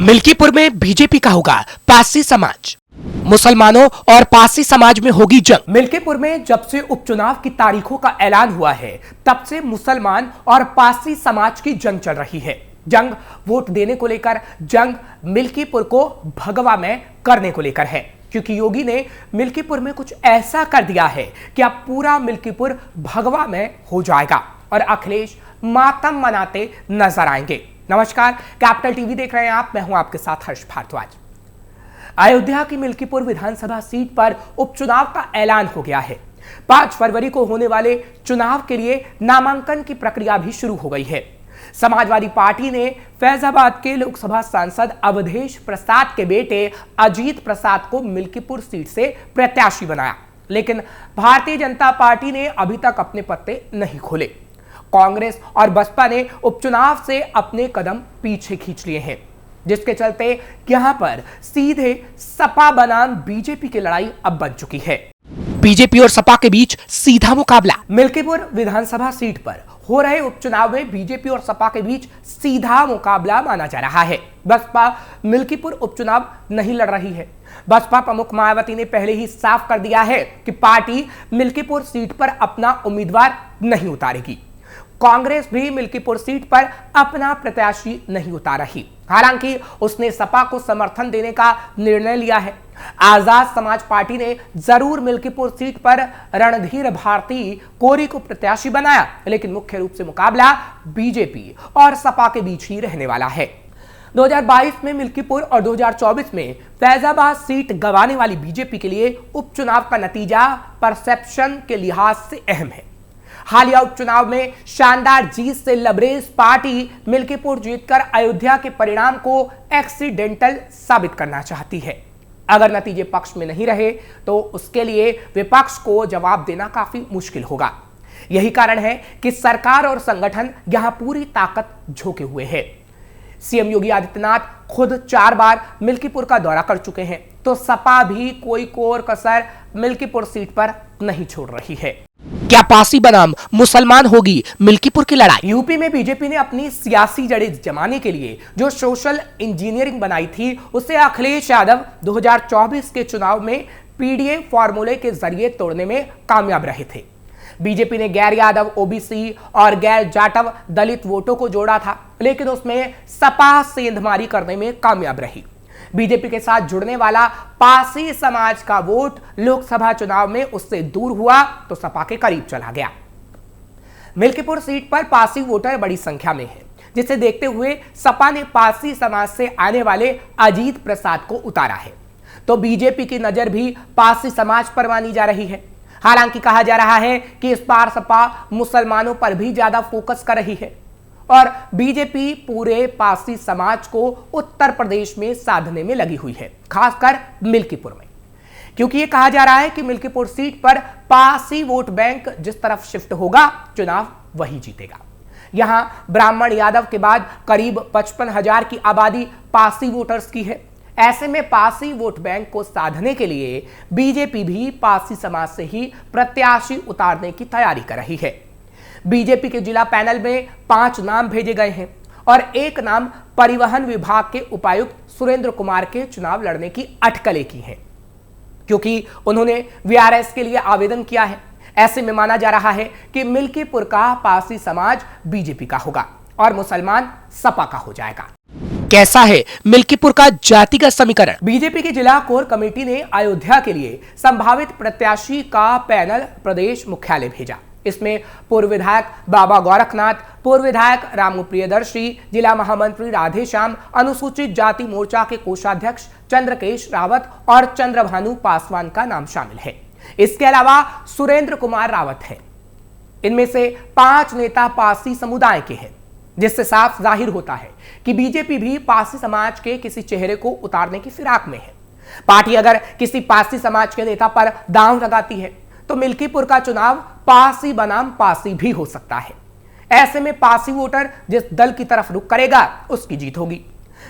मिल्कीपुर में बीजेपी का होगा पारसी समाज, मुसलमानों और पारसी समाज में होगी जंग। मिल्कीपुर में जब से उपचुनाव की तारीखों का ऐलान हुआ है, तब से मुसलमान और पारसी समाज की जंग चल रही है। जंग वोट देने को लेकर, जंग मिल्कीपुर को भगवा में करने को लेकर है, क्योंकि योगी ने मिल्कीपुर में कुछ ऐसा कर दिया है कि अब पूरा मिल्कीपुर भगवा में हो जाएगा और अखिलेश मातम मनाते नजर आएंगे। नमस्कार, कैपिटल टीवी देख रहे हैं आप, मैं हूं आपके साथ हर्ष भारद्वाज। अयोध्या की मिल्कीपुर विधानसभा सीट पर उपचुनाव का ऐलान हो गया है। 5 फरवरी को होने वाले चुनाव के लिए नामांकन की प्रक्रिया भी शुरू हो गई है। समाजवादी पार्टी ने फैजाबाद के लोकसभा सांसद अवधेश प्रसाद के बेटे अजीत प्रसाद को मिल्कीपुर सीट से प्रत्याशी बनाया, लेकिन भारतीय जनता पार्टी ने अभी तक अपने पत्ते नहीं खोले। कांग्रेस और बसपा ने उपचुनाव से अपने कदम पीछे खींच लिए हैं, जिसके चलते यहां पर सीधे सपा बनाम बीजेपी की लड़ाई अब बन चुकी है। बीजेपी और सपा के बीच सीधा मुकाबला। मिल्कीपुर विधानसभा सीट पर हो रहे उपचुनाव में बीजेपी और सपा के बीच सीधा मुकाबला माना जा रहा है। बसपा मिल्कीपुर उपचुनाव नहीं लड़ रही है। बसपा प्रमुख मायावती ने पहले ही साफ कर दिया है कि पार्टी मिल्कीपुर सीट पर अपना उम्मीदवार नहीं उतारेगी। कांग्रेस भी मिल्कीपुर सीट पर अपना प्रत्याशी नहीं उतार रही, हालांकि उसने सपा को समर्थन देने का निर्णय लिया है। आजाद समाज पार्टी ने जरूर मिल्कीपुर सीट पर रणधीर भारती कोरी को प्रत्याशी बनाया, लेकिन मुख्य रूप से मुकाबला बीजेपी और सपा के बीच ही रहने वाला है। 2022 में मिल्कीपुर और 2024 में फैजाबाद सीट गंवाने वाली बीजेपी के लिए उपचुनाव का नतीजा परसेप्शन के लिहाज से अहम है। हालिया उपचुनाव में शानदार जीत से लबरेज पार्टी मिल्कीपुर जीतकर अयोध्या के परिणाम को एक्सीडेंटल साबित करना चाहती है। अगर नतीजे पक्ष में नहीं रहे तो उसके लिए विपक्ष को जवाब देना काफी मुश्किल होगा। यही कारण है कि सरकार और संगठन यहां पूरी ताकत झोंके हुए हैं। सीएम योगी आदित्यनाथ खुद 4 बार मिल्कीपुर का दौरा कर चुके हैं, तो सपा भी कोई कोर कसर मिल्कीपुर सीट पर नहीं छोड़ रही है। क्या पारसी बनाम मुसलमान होगी मिल्कीपुर की लड़ाई? यूपी में बीजेपी ने अपनी सियासी जड़ें जमाने के लिए जो सोशल इंजीनियरिंग बनाई थी, उसे अखिलेश यादव 2024 के चुनाव में पीडीए फॉर्मूले के जरिए तोड़ने में कामयाब रहे थे। बीजेपी ने गैर यादव ओबीसी और गैर जाटव दलित वोटों को जोड़ा था, लेकिन उसमें सपा सेंधमारी करने में कामयाब रही। बीजेपी के साथ जुड़ने वाला पारसी समाज का वोट लोकसभा चुनाव में उससे दूर हुआ तो सपा के करीब चला गया। मिल्कीपुर सीट पर पारसी वोटर बड़ी संख्या में है, जिसे देखते हुए सपा ने पारसी समाज से आने वाले अजीत प्रसाद को उतारा है, तो बीजेपी की नजर भी पारसी समाज पर मानी जा रही है। हालांकि कहा जा रहा है कि इस बार सपा मुसलमानों पर भी ज्यादा फोकस कर रही है और बीजेपी पूरे पारसी समाज को उत्तर प्रदेश में साधने में लगी हुई है, खासकर मिल्कीपुर में, क्योंकि यह कहा जा रहा है कि मिल्कीपुर सीट पर पारसी वोट बैंक जिस तरफ शिफ्ट होगा, चुनाव वही जीतेगा। यहां ब्राह्मण यादव के बाद करीब 55,000 की आबादी पारसी वोटर्स की है। ऐसे में पारसी वोट बैंक को साधने के लिए बीजेपी भी पारसी समाज से ही प्रत्याशी उतारने की तैयारी कर रही है। बीजेपी के जिला पैनल में 5 नाम भेजे गए हैं और एक नाम परिवहन विभाग के उपायुक्त सुरेंद्र कुमार के चुनाव लड़ने की अटकलें की हैं, क्योंकि उन्होंने वीआरएस के लिए आवेदन किया है। ऐसे में माना जा रहा है कि मिल्कीपुर का पारसी समाज बीजेपी का होगा और मुसलमान सपा का हो जाएगा। कैसा है मिल्कीपुर का जातिगत समीकरण? बीजेपी की जिला कोर कमेटी ने अयोध्या के लिए संभावित प्रत्याशी का पैनल प्रदेश मुख्यालय भेजा। इसमें पूर्व विधायक बाबा गोरखनाथ, पूर्व विधायक रामू प्रियदर्शी, जिला महामंत्री राधेश्याम, अनुसूचित जाति मोर्चा के कोषाध्यक्ष चंद्रकेश रावत और चंद्रभानु पासवान का नाम शामिल है। इसके अलावा सुरेंद्र कुमार रावत है। इनमें से 5 नेता पारसी समुदाय के हैं, जिससे साफ जाहिर होता है कि बीजेपी भी पारसी समाज के किसी चेहरे को उतारने की फिराक में है। पार्टी अगर किसी पारसी समाज के नेता पर दांव लगाती है तो मिल्कीपुर का चुनाव पारसी बनाम पारसी भी हो सकता है। ऐसे में पारसी वोटर जिस दल की तरफ रुख करेगा, उसकी जीत होगी।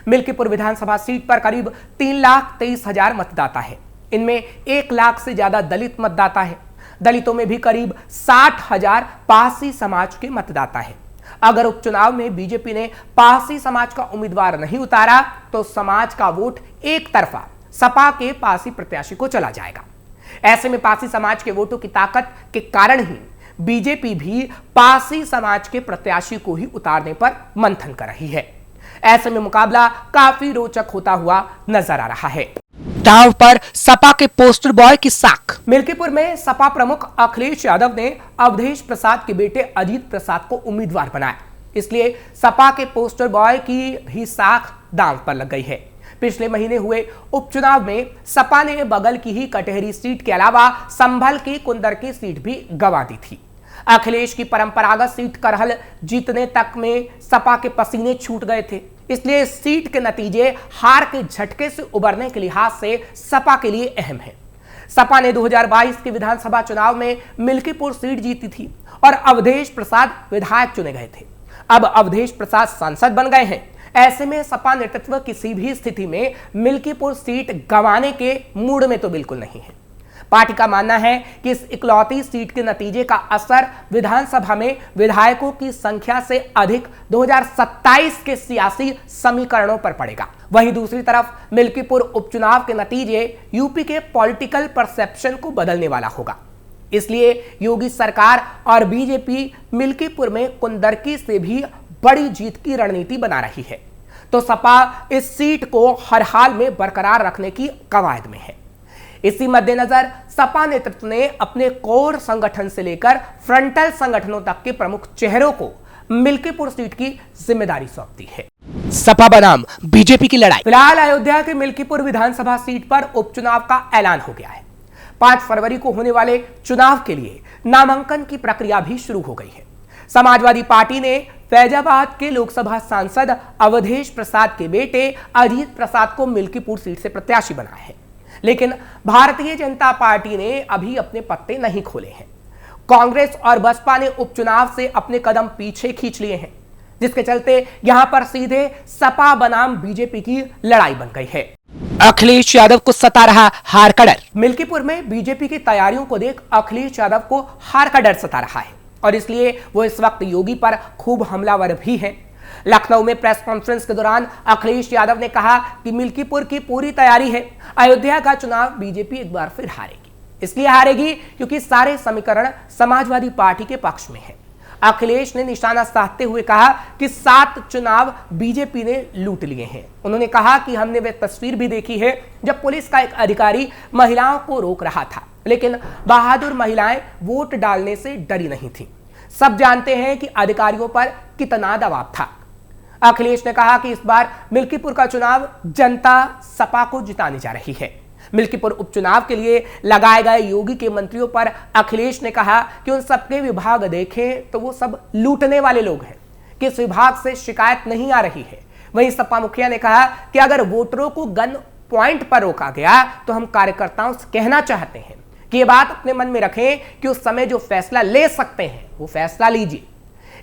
मिल्कीपुर विधानसभा सीट पर करीब 3,23,000 मतदाता है। इनमें 1 लाख से ज्यादा दलित मतदाता है। दलितों में भी करीब 60,000 पारसी समाज के मतदाता है। अगर उपचुनाव में बीजेपी ने पारसी समाज का उम्मीदवार नहीं उतारा तो समाज का वोट एक तरफा सपा के पारसी प्रत्याशी को चला जाएगा। ऐसे में पारसी समाज के वोटों की ताकत के कारण ही बीजेपी भी पारसी समाज के प्रत्याशी को ही उतारने पर मंथन कर रही है। ऐसे में मुकाबला काफी रोचक होता हुआ नजर आ रहा है। दांव पर सपा के पोस्टर बॉय की साख। मिल्कीपुर में सपा प्रमुख अखिलेश यादव ने अवधेश प्रसाद के बेटे अजीत प्रसाद को उम्मीदवार बनाया, इसलिए सपा के पोस्टर बॉय की भी साख दांव पर लग गई है। पिछले महीने हुए उपचुनाव में सपा ने बगल की ही कटहरी सीट के अलावा संभल की कुंदरकी सीट भी गंवा दी थी। अखिलेश की परंपरागत सीट करहल जीतने तक में सपा के पसीने छूट गए थे, इसलिए इस सीट के नतीजे हार के झटके से उबरने के लिहाज से सपा के लिए अहम है। सपा ने 2022 के विधानसभा चुनाव में मिल्कीपुर सीट जीती थी और अवधेश प्रसाद विधायक चुने गए थे। अब अवधेश प्रसाद सांसद बन गए हैं। ऐसे में सपा नेतृत्व किसी भी स्थिति में मिल्कीपुर सीट गंवाने के मूड में तो बिल्कुल नहीं है। पार्टी का मानना है कि इस इकलौती सीट के नतीजे का असर विधानसभा में विधायकों की संख्या से अधिक 2027 के सियासी समीकरणों पर पड़ेगा। वहीं दूसरी तरफ मिल्कीपुर उपचुनाव के नतीजे यूपी के पॉलिटिकल परसेप्शन को बदलने वाला होगा। इसलिए योगी सरकार और बीजेपी मिल्कीपुर में कुंदरकी से भी बड़ी जीत की रणनीति बना रही है, तो सपा इस सीट को हर हाल में बरकरार रखने की कवायद में है। इसी मद्देनजर सपा नेतृत्व ने अपने कोर संगठन से लेकर फ्रंटल संगठनों तक के प्रमुख चेहरों को मिल्कीपुर सीट की जिम्मेदारी सौंप दी है। सपा बनाम बीजेपी की लड़ाई। फिलहाल अयोध्या के मिल्कीपुर विधानसभा सीट पर उपचुनाव का ऐलान हो गया है। 5 फरवरी को होने वाले चुनाव के लिए नामांकन की प्रक्रिया भी शुरू हो गई है। समाजवादी पार्टी ने फैजाबाद के लोकसभा सांसद अवधेश प्रसाद के बेटे अजीत प्रसाद को मिल्कीपुर सीट से प्रत्याशी बनाया है, लेकिन भारतीय जनता पार्टी ने अभी अपने पत्ते नहीं खोले हैं। कांग्रेस और बसपा ने उपचुनाव से अपने कदम पीछे खींच लिए हैं, जिसके चलते यहां पर सीधे सपा बनाम बीजेपी की लड़ाई बन गई है। अखिलेश यादव को सता रहा हार का डर। मिल्कीपुर में बीजेपी की तैयारियों को देख अखिलेश यादव को हार का डर सता रहा है और इसलिए वो इस वक्त योगी पर खूब हमलावर भी हैं। लखनऊ में प्रेस कॉन्फ्रेंस के दौरान अखिलेश यादव ने कहा कि मिल्कीपुर की पूरी तैयारी है। अयोध्या का चुनाव बीजेपी एक बार फिर हारेगी, इसलिए हारेगी क्योंकि सारे समीकरण समाजवादी पार्टी के पक्ष में है। अखिलेश ने निशाना साधते हुए कहा कि 7 चुनाव बीजेपी ने लूट लिए हैं। उन्होंने कहा कि हमने वह तस्वीर भी देखी है जब पुलिस का एक अधिकारी महिलाओं को रोक रहा था, लेकिन बहादुर महिलाएं वोट डालने से डरी नहीं थी। सब जानते हैं कि अधिकारियों पर कितना दबाव था। अखिलेश ने कहा कि इस बार मिल्कीपुर का चुनाव जनता सपा को जिताने जा रही है। मिल्कीपुर उपचुनाव के लिए लगाए गए योगी के मंत्रियों पर अखिलेश ने कहा कि उन सबके विभाग देखें तो वो सब लूटने वाले लोग हैं, किस विभाग से शिकायत नहीं आ रही है। वहीं सपा मुखिया ने कहा कि अगर वोटरों को गन पॉइंट पर रोका गया तो हम कार्यकर्ताओं से कहना चाहते हैं कि ये बात अपने मन में रखें कि उस समय जो फैसला ले सकते हैं वो फैसला लीजिए।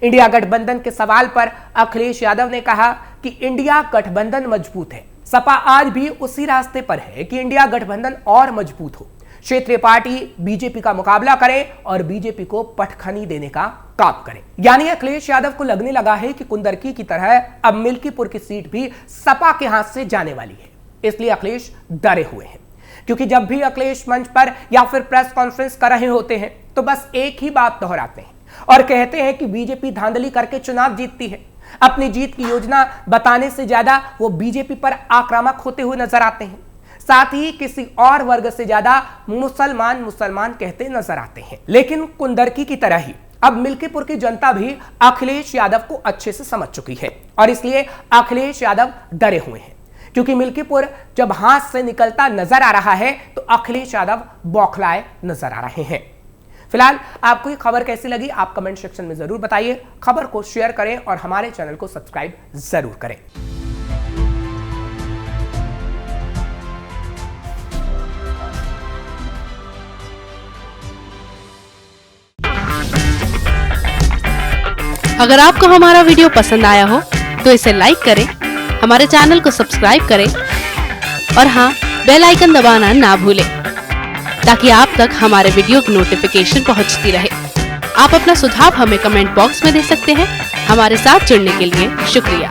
इंडिया गठबंधन के सवाल पर अखिलेश यादव ने कहा कि इंडिया गठबंधन मजबूत है। सपा आज भी उसी रास्ते पर है कि इंडिया गठबंधन और मजबूत हो, क्षेत्रीय पार्टी बीजेपी का मुकाबला करे और बीजेपी को पटखनी देने का काम करे। यानी अखिलेश यादव को लगने लगा है कि कुंदरकी की तरह अब मिल्कीपुर की सीट भी सपा के हाथ से जाने वाली है। इसलिए अखिलेश डरे हुए हैं, क्योंकि जब भी अखिलेश मंच पर या फिर प्रेस कॉन्फ्रेंस कर रहे होते हैं तो बस एक ही बात दोहराते हैं और कहते हैं कि बीजेपी धांधली करके चुनाव जीतती है। अपनी जीत की योजना बताने से ज्यादा वो बीजेपी पर आक्रामक होते हुए नजर आते हैं। साथ ही किसी और वर्ग से ज्यादा मुसलमान मुसलमान कहते नजर आते हैं। लेकिन कुंदरकी की तरह ही अब मिल्कीपुर की जनता भी अखिलेश यादव को अच्छे से समझ चुकी है और इसलिए अखिलेश यादव डरे हुए हैं, क्योंकि मिल्कीपुर जब हाथ से निकलता नजर आ रहा है तो अखिलेश यादव बौखलाए नजर आ रहे हैं। फिलहाल आपको ये खबर कैसी लगी आप कमेंट सेक्शन में जरूर बताइए। खबर को शेयर करें और हमारे चैनल को सब्सक्राइब जरूर करें। अगर आपको हमारा वीडियो पसंद आया हो तो इसे लाइक करें, हमारे चैनल को सब्सक्राइब करें और हाँ, बेल आइकन दबाना ना भूलें ताकि आप तक हमारे वीडियो की नोटिफिकेशन पहुंचती रहे। आप अपना सुझाव हमें कमेंट बॉक्स में दे सकते हैं। हमारे साथ जुड़ने के लिए शुक्रिया।